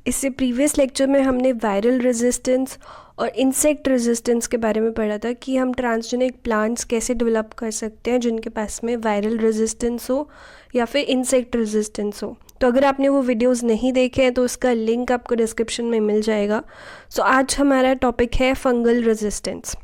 इससे previous lecture में हमने वायरल रेजिस्टेंस और इंसेक्ट रेजिस्टेंस के बारे में पढ़ा था कि हम ट्रांसजेनिक प्लांट्स कैसे डेवलप कर सकते हैं जिनके पास में वायरल रेजिस्टेंस हो या फिर इंसेक्ट रेजिस्टेंस हो। तो अगर आपने वो वीडियोस नहीं देखे हैं तो उसका लिंक आपको डिस्क्रिप्शन में मिल जाएगा। सो आज हमारा टॉपिक है फंगल रेजिस्टेंस।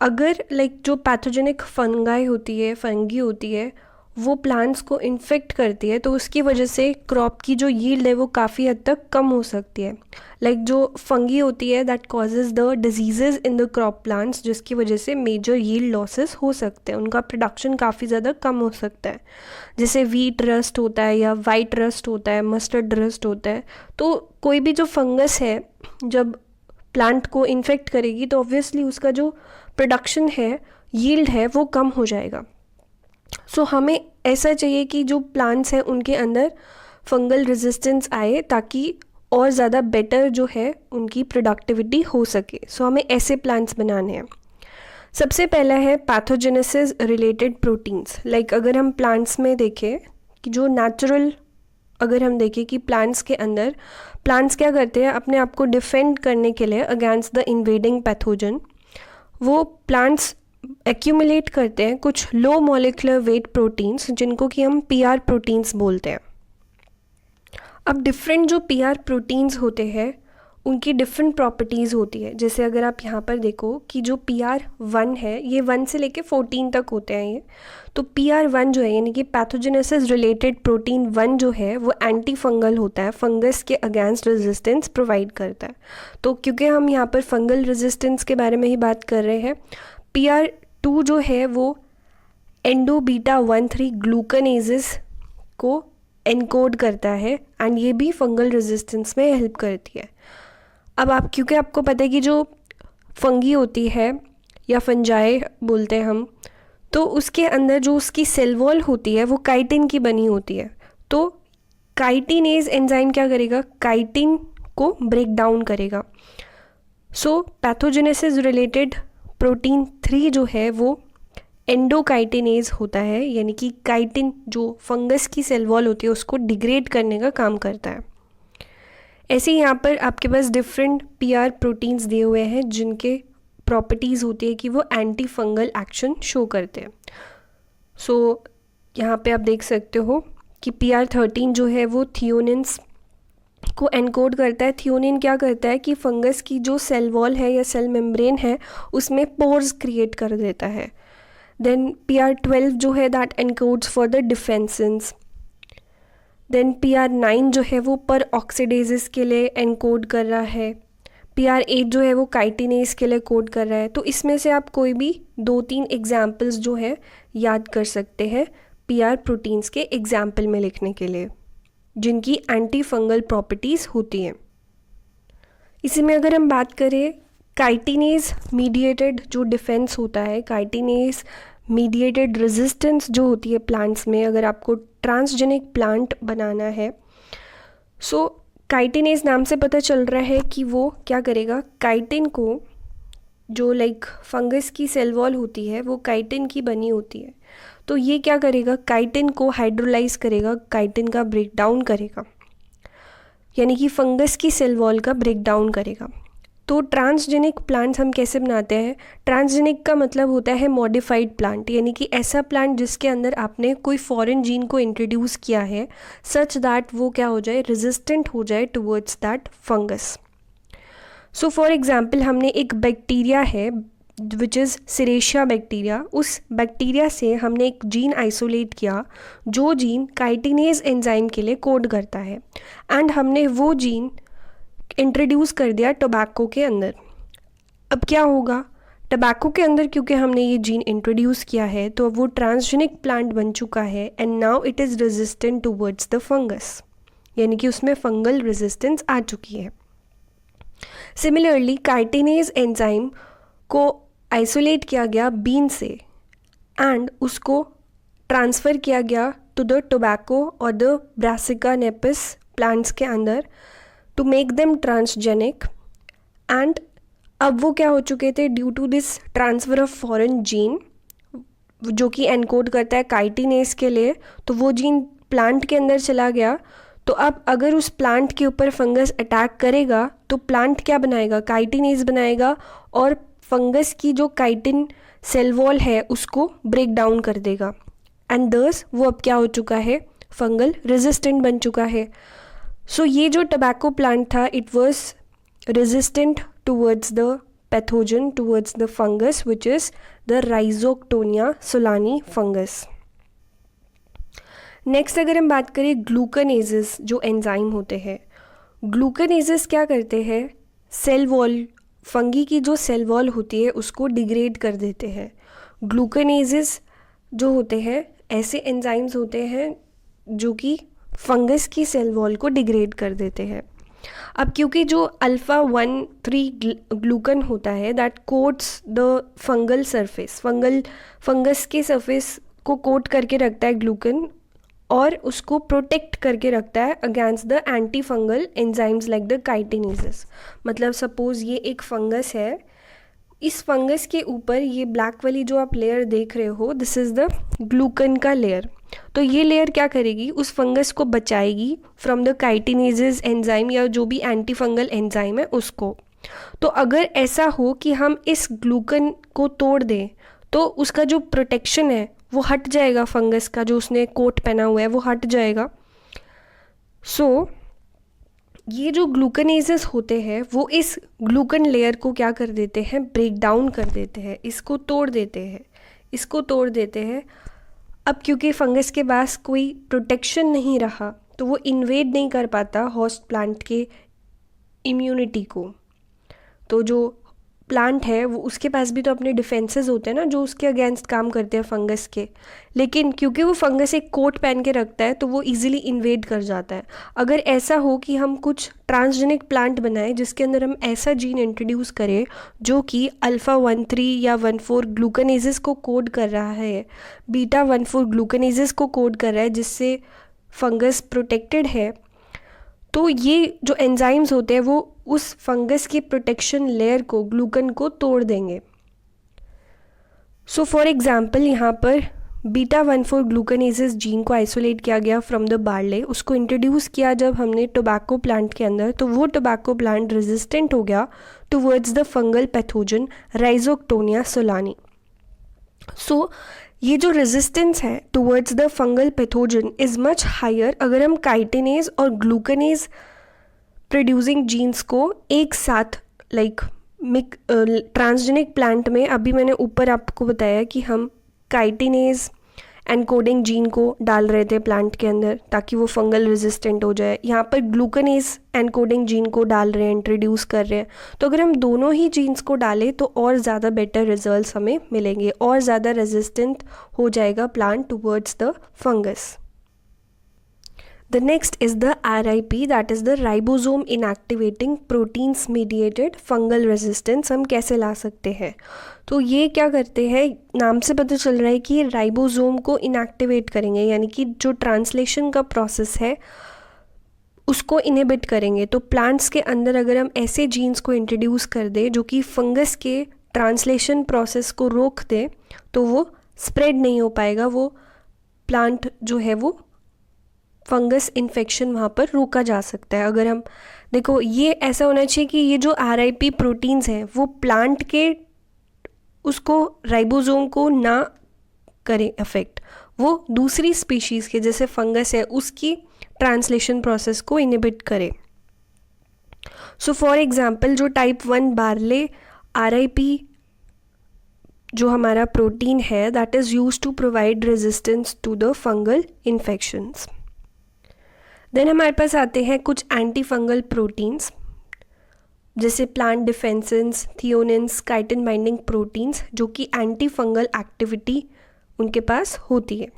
अगर जो पैथोजेनिक फंगाई होती है, फंगी होती है, वो प्लांट्स को इन्फेक्ट करती है तो उसकी वजह से क्रॉप की जो यील्ड है वो काफ़ी हद तक कम हो सकती है। जो फंगी होती है that causes the diseases in the crop plants, जिसकी वजह से मेजर यील्ड लॉसेस हो सकते हैं, उनका प्रोडक्शन काफ़ी ज़्यादा कम हो सकता है। जैसे वीट रस्ट होता है या वाइट रस्ट होता है, मस्टर्ड रस्ट होता है। तो कोई भी जो फंगस है जब प्लांट को इन्फेक्ट करेगी तो ऑब्वियसली उसका जो प्रोडक्शन है, यील्ड है, वो कम हो जाएगा। हमें ऐसा चाहिए कि जो प्लांट्स हैं उनके अंदर फंगल रेजिस्टेंस आए ताकि और ज़्यादा बेटर जो है उनकी प्रोडक्टिविटी हो सके। हमें ऐसे प्लांट्स बनाने हैं। सबसे पहला है पैथोजेनेसिस रिलेटेड प्रोटीन्स। अगर हम प्लांट्स में देखें कि जो नेचुरल, अगर हम देखें कि प्लांट्स के अंदर प्लांट्स क्या करते हैं अपने आप को डिफेंड करने के लिए अगेंस्ट द इन्वेडिंग पैथोजन, वो प्लांट्स एक्यूमुलेट करते हैं कुछ लो मॉलिक्यूलर वेट प्रोटीन्स जिनको कि हम पीआर प्रोटीन्स बोलते हैं। अब डिफरेंट जो पीआर प्रोटीन्स होते हैं उनकी डिफरेंट प्रॉपर्टीज़ होती है। जैसे अगर आप यहाँ पर देखो कि जो PR1 है, ये 1 से लेके 14 तक होते हैं ये। तो PR1 जो है यानी कि पैथोजेनेसिस रिलेटेड प्रोटीन 1 जो है वो एंटी फंगल होता है, फंगस के अगेंस्ट रेजिस्टेंस प्रोवाइड करता है। तो क्योंकि हम यहाँ पर फंगल रेजिस्टेंस के बारे में ही बात कर रहे हैं, PR2 जो है वो एंडोबीटा-1,3 ग्लूकनेजेस को एनकोड करता है एंड ये भी फंगल रेजिस्टेंस में हेल्प करती है। अब क्योंकि आपको पता है कि जो फंगी होती है या फंजाई बोलते हैं हम, तो उसके अंदर जो उसकी सेल वॉल होती है वो काइटिन की बनी होती है। तो काइटिनेज एंजाइम क्या करेगा, काइटिन को ब्रेक डाउन करेगा। पैथोजेनेसिस रिलेटेड प्रोटीन 3 जो है वो एंडोकाइटिनेज होता है, यानी कि काइटिन जो फंगस की सेल वॉल होती है उसको डिग्रेड करने का काम करता है। ऐसे यहाँ पर आपके पास डिफरेंट पीआर प्रोटीन्स दिए हुए हैं जिनके प्रॉपर्टीज़ होती है कि वो एंटी फंगल एक्शन शो करते हैं। यहाँ पे आप देख सकते हो कि PR13 जो है वो थियोनिन्स को एनकोड करता है। थियोनिन क्या करता है कि फंगस की जो सेल वॉल है या सेल मेम्ब्रेन है उसमें पोर्स क्रिएट कर देता है। देन PR12 जो है that encodes for the defensins. Then PR9 जो है वो पर ऑक्सीडेजेस के लिए एनकोड कर रहा है। PR8 जो है वो काइटिनेज के लिए कोड कर रहा है। तो इसमें से आप कोई भी 2-3 एग्जाम्पल्स जो है याद कर सकते हैं PR प्रोटीन्स के एग्जाम्पल में लिखने के लिए जिनकी एंटी फंगल प्रॉपर्टीज़ होती हैं। इसी में अगर हम बात करें काइटिनेज मीडिएटेड जो डिफेंस होता है, काइटिनेज मीडिएटेड रेजिस्टेंस जो होती है प्लांट्स में, अगर आपको ट्रांसजेनिक प्लांट बनाना है, काइटिनेज नाम से पता चल रहा है कि वो क्या करेगा, काइटिन को जो फंगस की सेल वॉल होती है वो काइटिन की बनी होती है। तो ये क्या करेगा, काइटिन को हाइड्रोलाइज करेगा, काइटिन का ब्रेक डाउन करेगा, यानी कि फंगस की सेल वॉल का ब्रेक डाउन करेगा। तो ट्रांसजेनिक प्लांट्स हम कैसे बनाते हैं, ट्रांसजेनिक का मतलब होता है मॉडिफाइड प्लांट, यानी कि ऐसा प्लांट जिसके अंदर आपने कोई फॉरेन जीन को इंट्रोड्यूस किया है सच दैट वो क्या हो जाए, रेजिस्टेंट हो जाए towards that fungus. For example हमने एक बैक्टीरिया है विच इज़ सिरेशिया बैक्टीरिया, उस बैक्टीरिया से हमने एक जीन आइसोलेट किया जो जीन काइटिनेज एंजाइम के लिए कोड करता है एंड हमने वो जीन इंट्रोड्यूस कर दिया टोबैको के अंदर। अब क्या होगा, टोबैको के अंदर क्योंकि हमने ये जीन इंट्रोड्यूस किया है तो वो ट्रांसजेनिक प्लांट बन चुका है and now it is resistant towards the fungus, यानी कि उसमें फंगल रेजिस्टेंस आ चुकी है। सिमिलरली काइटिनेज एंजाइम को आइसोलेट किया गया बीन से एंड उसको ट्रांसफ़र किया गया टू द टोबैको और द ब्रासिका नेपिस प्लांट्स के अंदर to make them transgenic. And अब वो क्या हो चुके थे, due to this transfer of foreign gene जो कि एनकोड करता है काइटिनेज के लिए, तो वो जीन प्लांट के अंदर चला गया तो अब अगर उस प्लांट के ऊपर फंगस अटैक करेगा तो प्लांट क्या बनाएगा, काइटिनेज बनाएगा और फंगस की जो काइटिन सेल वॉल है उसको ब्रेक डाउन कर देगा एंड दस वो अब क्या हो चुका है, फंगल रेजिस्टेंट बन चुका है। सो ये जो टबैको प्लांट था it was resistant towards the pathogen, towards the fungus which is the Rhizoctonia Solani fungus. Next अगर हम बात करें ग्लूकनेजेस जो एंजाइम होते हैं, ग्लूकनेजेस क्या करते हैं, सेल वॉल, फंगी की जो सेल वॉल होती है उसको डिग्रेड कर देते हैं। ग्लूकनेजेस जो होते हैं ऐसे एंजाइम्स होते हैं जो कि फंगस की सेल वॉल को डिग्रेड कर देते हैं। अब क्योंकि जो अल्फ़ा 1,3 ग्लूकन होता है that quotes the fungal surface, fungus के सरफेस को कोट करके रखता है ग्लूकन और उसको प्रोटेक्ट करके रखता है against the antifungal enzymes like the chitinases. मतलब सपोज़ ये एक फंगस है, इस फंगस के ऊपर ये ब्लैक वाली जो आप लेयर देख रहे हो दिस इज़ द ग्लूकन का लेयर। तो ये लेयर क्या करेगी, उस फंगस को बचाएगी फ्रॉम द काइटिनेजेस एंजाइम या जो भी एंटी फंगल एंजाइम है उसको। तो अगर ऐसा हो कि हम इस ग्लूकन को तोड़ दें तो उसका जो प्रोटेक्शन है वो हट जाएगा, फंगस का जो उसने कोट पहना हुआ है वो हट जाएगा। सो ये जो ग्लूकनेजेस होते हैं वो इस ग्लूकन लेयर को क्या कर देते हैं, ब्रेक डाउन कर देते हैं, इसको तोड़ देते हैं। अब क्योंकि फंगस के पास कोई प्रोटेक्शन नहीं रहा तो वो इन्वेड नहीं कर पाता होस्ट प्लांट के इम्यूनिटी को। तो जो प्लांट है वो उसके पास भी तो अपने डिफेंसेस होते हैं ना जो उसके अगेंस्ट काम करते हैं फंगस के, लेकिन क्योंकि वो फंगस एक कोट पहन के रखता है तो वो इजीली इन्वेड कर जाता है। अगर ऐसा हो कि हम कुछ ट्रांसजेनिक प्लांट बनाएं जिसके अंदर हम ऐसा जीन इंट्रोड्यूस करें जो कि अल्फ़ा 1,3 या 1,4 ग्लूकनेजेस को कोड कर रहा है, बीटा 1,4 ग्लूकनेजेस को कोड कर रहा है जिससे फंगस प्रोटेक्टेड है, तो ये जो एंजाइम्स होते हैं वो उस फंगस की प्रोटेक्शन लेयर को, ग्लूकन को तोड़ देंगे। सो फॉर एग्जांपल यहाँ पर बीटा 1,4 ग्लूकनेजेस जीन को आइसोलेट किया गया फ्रॉम द बार्ले, उसको इंट्रोड्यूस किया जब हमने टोबैको प्लांट के अंदर, तो वो टोबैको प्लांट रेजिस्टेंट हो गया towards the fungal pathogen Rhizoctonia solani. So ये जो रेजिस्टेंस है towards the fungal pathogen is much higher अगर हम काइटिनेज और ग्लूकनेज प्रोड्यूसिंग जीन्स को एक साथ ट्रांसजेनिक प्लांट में, अभी मैंने ऊपर आपको बताया कि हम काइटिनेज एनकोडिंग जीन को डाल रहे थे प्लांट के अंदर ताकि वो फंगल रेजिस्टेंट हो जाए, यहाँ पर ग्लूकनेज एनकोडिंग जीन को डाल रहे हैं, इंट्रोड्यूस कर रहे हैं। तो अगर हम दोनों ही जीन्स को डालें तो और ज़्यादा बेटर रिजल्ट्स हमें मिलेंगे, और ज़्यादा रेजिस्टेंट हो जाएगा plant towards the fungus. The next is the RIP, that is the ribosome inactivating proteins mediated fungal resistance। हम कैसे ला सकते हैं, तो ये क्या करते हैं, नाम से पता चल रहा है कि ये राइबोसोम को इनएक्टिवेट करेंगे, यानी कि जो ट्रांसलेशन का प्रोसेस है उसको इनहिबिट करेंगे। तो प्लांट्स के अंदर अगर हम ऐसे जीन्स को इंट्रोड्यूस कर दें जो कि फंगस के ट्रांसलेशन प्रोसेस को रोक दे तो वो स्प्रेड नहीं हो पाएगा, वो प्लांट जो है वो फंगस इन्फेक्शन वहाँ पर रोका जा सकता है। अगर हम देखो, ये ऐसा होना चाहिए कि ये जो RIP प्रोटीन्स हैं वो प्लांट के उसको राइबोसोम को ना करें अफेक्ट, वो दूसरी स्पीशीज़ के जैसे फंगस है उसकी ट्रांसलेशन प्रोसेस को इनहिबिट करे। सो फॉर एग्जांपल जो टाइप 1 बार्ले RIP जो हमारा प्रोटीन है that is use to provide resistance to the fungal infections. Then हमारे पास आते हैं कुछ एंटी फंगल प्रोटीन्स जैसे plant defensins, thionins, chitin binding proteins जो कि एंटी फंगल एक्टिविटी उनके पास होती है।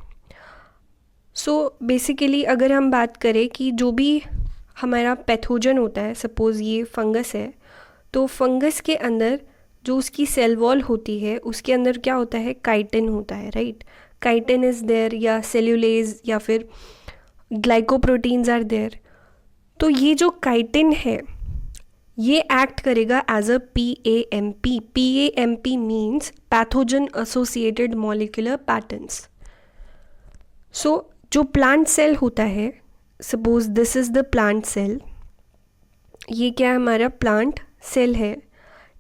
सो बेसिकली अगर हम बात करें कि जो भी हमारा पैथोजन होता है, सपोज़ ये फंगस है, तो फंगस के अंदर जो उसकी सेल वॉल होती है उसके अंदर क्या होता है, काइटिन होता है, राइट। काइटिन इज़ देयर या सेल्यूलेज या फिर ग्लाइकोप्रोटीन्स आर देयर। तो ये जो काइटिन है ये एक्ट करेगा as a PAMP। PAMP means pathogen associated molecular patterns. So जो प्लांट सेल होता है suppose this is the plant cell, ये क्या है, हमारा प्लांट सेल है।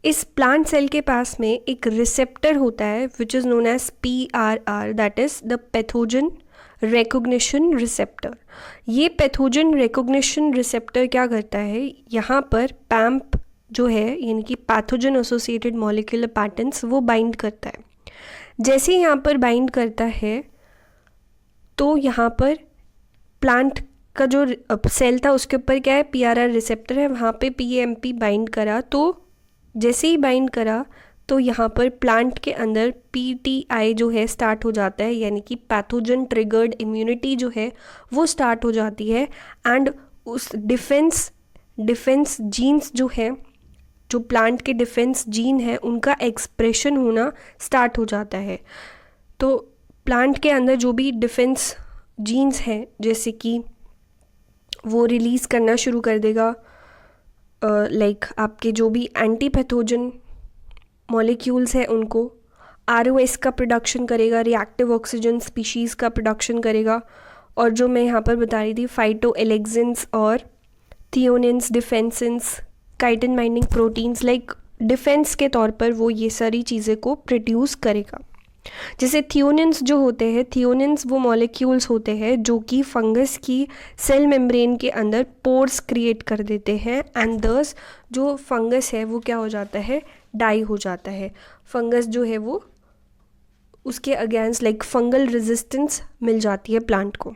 इस प्लांट सेल के पास में एक रिसेप्टर होता है which is known as PRR, that is the pathogen recognition receptor. ये पैथोजन रिकॉग्निशन रिसेप्टर क्या करता है, यहाँ पर पैम्प जो है यानी कि पैथोजन एसोसिएटेड मॉलिक्यूलर पैटर्न्स वो बाइंड करता है। जैसे ही यहाँ पर बाइंड करता है तो यहाँ पर प्लांट का जो सेल था उसके ऊपर क्या है, PRR रिसेप्टर है, वहाँ पे PAMP बाइंड करा। तो जैसे ही बाइंड करा तो यहाँ पर प्लांट के अंदर PTI जो है स्टार्ट हो जाता है, यानी कि पैथोजन ट्रिगर्ड इम्यूनिटी जो है वो स्टार्ट हो जाती है। एंड उस डिफेंस जीन्स जो है, जो प्लांट के डिफेंस जीन है, उनका एक्सप्रेशन होना स्टार्ट हो जाता है। तो प्लांट के अंदर जो भी डिफेंस जीन्स हैं, जैसे कि वो रिलीज़ करना शुरू कर देगा लाइक आपके जो भी एंटी पैथोजन मॉलिक्यूल्स हैं उनको, ROS का प्रोडक्शन करेगा, रिएक्टिव ऑक्सीजन स्पीशीज़ का प्रोडक्शन करेगा। और जो मैं यहाँ पर बता रही थी, फाइटोएलेक्सिन्स और thionins, defensins, chitin binding proteins, like defence के तौर पर वो ये सारी चीज़ें को प्रोड्यूस करेगा। जैसे थियोनिन्स जो होते हैं, थियोनिन्स वो मॉलिक्यूल्स होते हैं जो कि फंगस की सेल मेम्ब्रेन के अंदर पोर्स क्रिएट कर देते हैं एंड दस जो फंगस है वो क्या हो जाता है, डाई हो जाता है। फंगस जो है वो उसके अगेंस्ट लाइक फंगल रेजिस्टेंस मिल जाती है प्लांट को।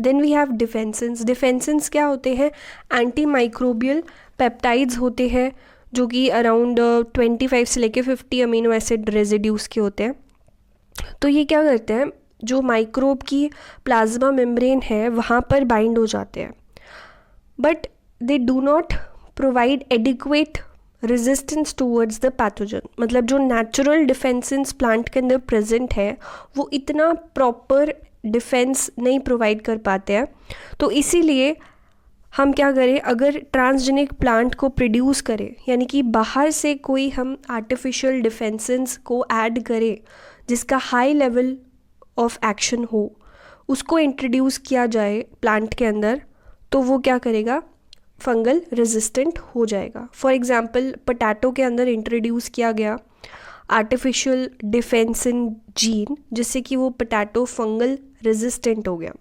Then we have defensins. Defensins क्या होते हैं, एंटी माइक्रोबियल पेप्टाइड्स होते हैं जो कि अराउंड 25 से लेके 50 अमीनो एसिड रेजिड्यूज के होते हैं। तो ये क्या करते हैं, जो माइक्रोब की प्लाज्मा मेम्ब्रेन है वहाँ पर बाइंड हो जाते हैं, but they do not provide adequate resistance towards the pathogen. मतलब जो नेचुरल डिफेंसेंस प्लांट के अंदर प्रेजेंट है वो इतना प्रॉपर डिफेंस नहीं प्रोवाइड कर पाते हैं। तो इसीलिए हम क्या करें, अगर ट्रांसजेनिक प्लांट को प्रोड्यूस करें, यानी कि बाहर से कोई हम आर्टिफिशियल डिफेंसेंस को ऐड करें जिसका हाई लेवल ऑफ एक्शन हो, उसको इंट्रोड्यूस किया जाए प्लांट के अंदर, तो वो क्या करेगा, फंगल रेजिस्टेंट हो जाएगा। फॉर एग्जांपल पोटैटो के अंदर इंट्रोड्यूस किया गया आर्टिफिशियल डिफेंसिन जीन, जिससे कि वो पोटैटो फंगल रेजिस्टेंट हो गया।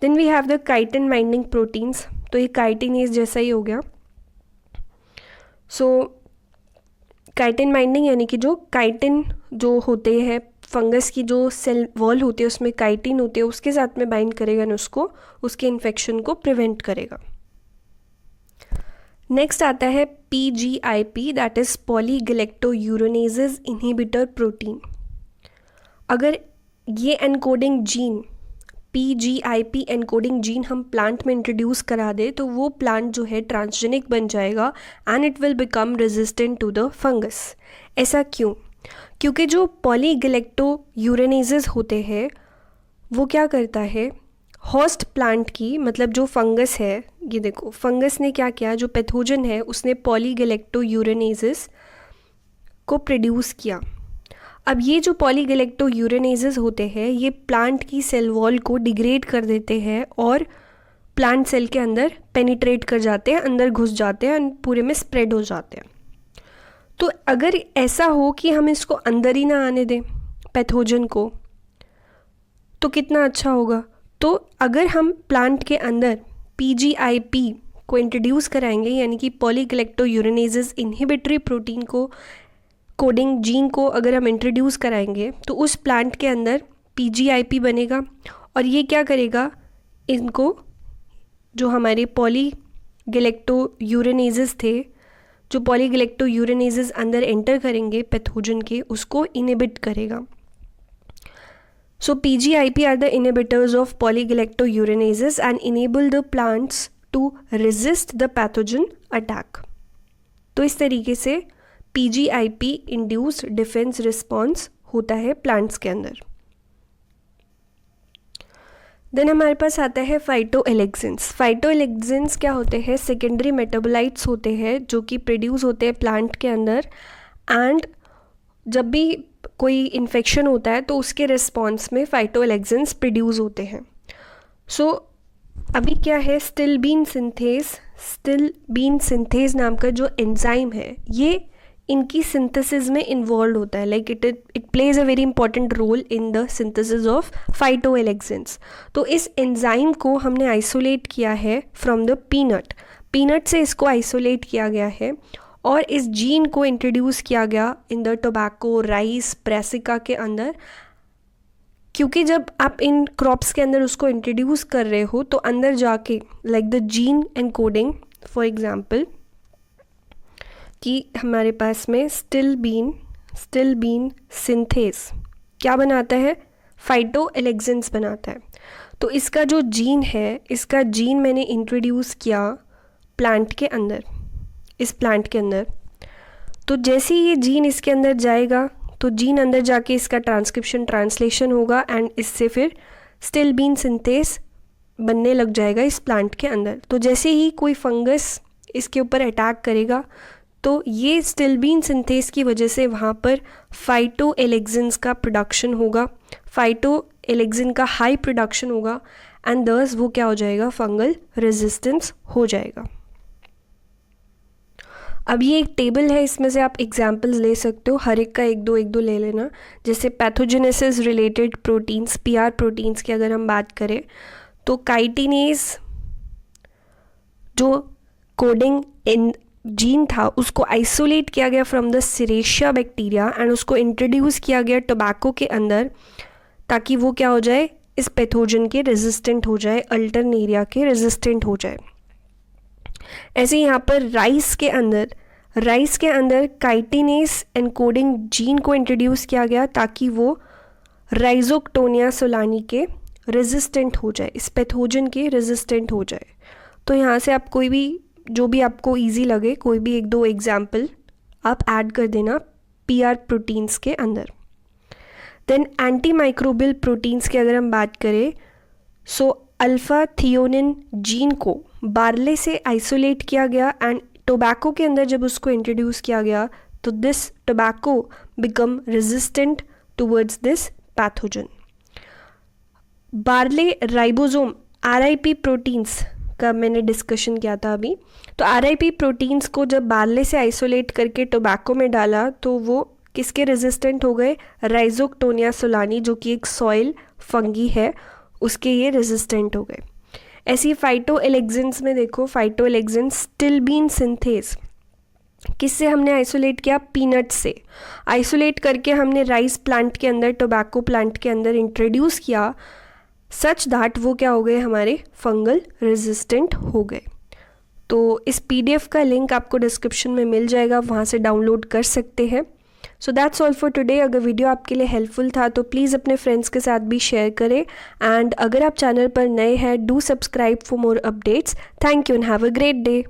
Then we have the chitin binding proteins. तो ये काइटिनेज जैसा ही हो गया। सो काइटिन बाइंडिंग यानी कि जो काइटिन जो होते हैं, फंगस की जो सेल वॉल होती है उसमें काइटिन होते हैं, उसके साथ में बाइंड करेगा और उसको उसके इन्फेक्शन को प्रिवेंट करेगा। नेक्स्ट आता है PGIP, that is polygalacturonases inhibitor protein. अगर ये encoding gene PGIP encoding gene हम प्लांट में इंट्रोड्यूस करा दे तो वो प्लांट जो है ट्रांसजेनिक बन जाएगा and it will become resistant to the fungus. ऐसा क्यों? क्योंकि जो पॉलीगैलेक्टोयूरेनेजेस होते हैं वो क्या करता है, होस्ट प्लांट की, मतलब जो फंगस है, ये देखो फंगस ने क्या किया, जो पैथोजन है उसने पॉलीगैलेक्टोयूरेनेजेस को प्रोड्यूस किया। अब ये जो पॉलीगैलेक्टोयूरेनेजेस होते हैं ये प्लांट की सेल वॉल को डिग्रेड कर देते हैं और प्लांट सेल के अंदर पेनिट्रेट कर जाते हैं, अंदर घुस जाते हैं, पूरे में स्प्रेड हो जाते हैं। तो अगर ऐसा हो कि हम इसको अंदर ही ना आने दें पैथोजन को, तो कितना अच्छा होगा। तो अगर हम प्लांट के अंदर PGIP को इंट्रोड्यूस कराएंगे, यानी कि पॉलीगैलेक्टोयूरेनेजेस इनहिबिटरी प्रोटीन को, कोडिंग जीन को अगर हम इंट्रोड्यूस कराएंगे, तो उस प्लांट के अंदर PGIP बनेगा और ये क्या करेगा, इनको जो हमारे पॉलीगैलेक्टोयूरेनेजेस थे, जो पॉलीगैलेक्टोयूरेनेजेस अंदर एंटर करेंगे पैथोजन के, उसको इनहिबिट करेगा। So PGIP are the inhibitors of polyglyctouraneases and enable the plants to resist the pathogen attack. तो इस तरीके से PGIP induced defense response होता है प्लांट्स के अंदर। देन हमारे पास आता है फाइटोएलेक्सिन्स। फाइटोएलेक्सिन्स क्या होते हैं, सेकेंडरी मेटाबोलाइट्स होते हैं जो कि प्रोड्यूस होते हैं प्लांट के अंदर, एंड जब भी कोई इन्फेक्शन होता है तो उसके रिस्पॉन्स में फाइटोएलेक्सिन्स प्रोड्यूस होते हैं। सो अभी क्या है, स्टिल बीन सिंथेज नाम का जो एंजाइम है ये इनकी सिंथेसिस में इन्वॉल्व होता है, like it plays a very important role in the synthesis of phytoalexins. तो इस एंजाइम को हमने आइसोलेट किया है फ्रॉम द पीनट से इसको आइसोलेट किया गया है और इस जीन को इंट्रोड्यूस किया गया in the tobacco, rice, brassica के अंदर। क्योंकि जब आप इन क्रॉप्स के अंदर उसको इंट्रोड्यूस कर रहे हो तो अंदर जाके like the gene encoding, for example कि हमारे पास में स्टिल बीन सिंथेस क्या बनाता है, फाइटोएलेक्सिन्स बनाता है। तो इसका जो जीन है, इसका जीन मैंने इंट्रोड्यूस किया प्लांट के अंदर, इस प्लांट के अंदर। तो जैसे ही ये जीन इसके अंदर जाएगा तो जीन अंदर जाके इसका ट्रांसलेशन होगा एंड इससे फिर स्टिल बीन सिंथेस बनने लग जाएगा इस प्लांट के अंदर। तो जैसे ही कोई फंगस इसके ऊपर अटैक करेगा तो ये स्टिल बीन सिंथेस की वजह से वहाँ पर फाइटोएलेक्सिन्स का प्रोडक्शन होगा, फाइटोएलेक्सिन का हाई प्रोडक्शन होगा एंड दस वो क्या हो जाएगा, फंगल रेजिस्टेंस हो जाएगा। अब ये एक टेबल है, इसमें से आप एग्जाम्पल्स ले सकते हो, हर एक का एक दो ले लेना। जैसे pathogenesis related proteins, PR proteins की अगर हम बात करें तो काइटिनेज जो कोडिंग इन जीन था उसको आइसोलेट किया गया फ्रॉम द सिरेशिया बैक्टीरिया एंड उसको इंट्रोड्यूस किया गया टोबैको के अंदर ताकि वो क्या हो जाए, इस पैथोजन के रेजिस्टेंट हो जाए, अल्टरनेरिया के रेजिस्टेंट हो जाए। ऐसे यहाँ पर राइस के अंदर काइटिनेस एनकोडिंग जीन को इंट्रोड्यूस किया गया ताकि वो राइजोक्टोनिया सोलानी के रेजिस्टेंट हो जाए, इस पैथोजन के रेजिस्टेंट हो जाए। तो यहाँ से आप कोई भी जो भी आपको इजी लगे कोई भी एक दो एग्जाम्पल आप ऐड कर देना पीआर प्रोटीन्स के अंदर। देन एंटी माइक्रोबियल प्रोटीन्स की अगर हम बात करें सो अल्फा थियोनिन जीन को बार्ले से आइसोलेट किया गया एंड टोबैको के अंदर जब उसको इंट्रोड्यूस किया गया तो this tobacco become resistant towards this pathogen. Barley ribosome RIP proteins का मैंने डिस्कशन किया था अभी। तो आरआईपी प्रोटीन्स को जब बार्ले से आइसोलेट करके टोबैको में डाला तो वो किसके रेजिस्टेंट हो गए, राइजोक्टोनिया सोलानी जो कि एक सॉइल फंगी है उसके ये रेजिस्टेंट हो गए। ऐसी फाइटोएलेक्सिन्स में देखो, फाइटोएलेक्सिन स्टिल बीन सिंथेस किससे हमने आइसोलेट किया, पीनट से आइसोलेट करके हमने राइस प्लांट के अंदर, टोबैको प्लांट के अंदर इंट्रोड्यूस किया सच दैट वो क्या हो गए, हमारे फंगल रेजिस्टेंट हो गए। तो इस पीडीएफ का लिंक आपको डिस्क्रिप्शन में मिल जाएगा, वहाँ से डाउनलोड कर सकते हैं। So that's all for today. अगर वीडियो आपके लिए हेल्पफुल था तो प्लीज़ अपने फ्रेंड्स के साथ भी शेयर करें एंड अगर आप चैनल पर नए हैं do subscribe for more updates. Thank you and have a great day.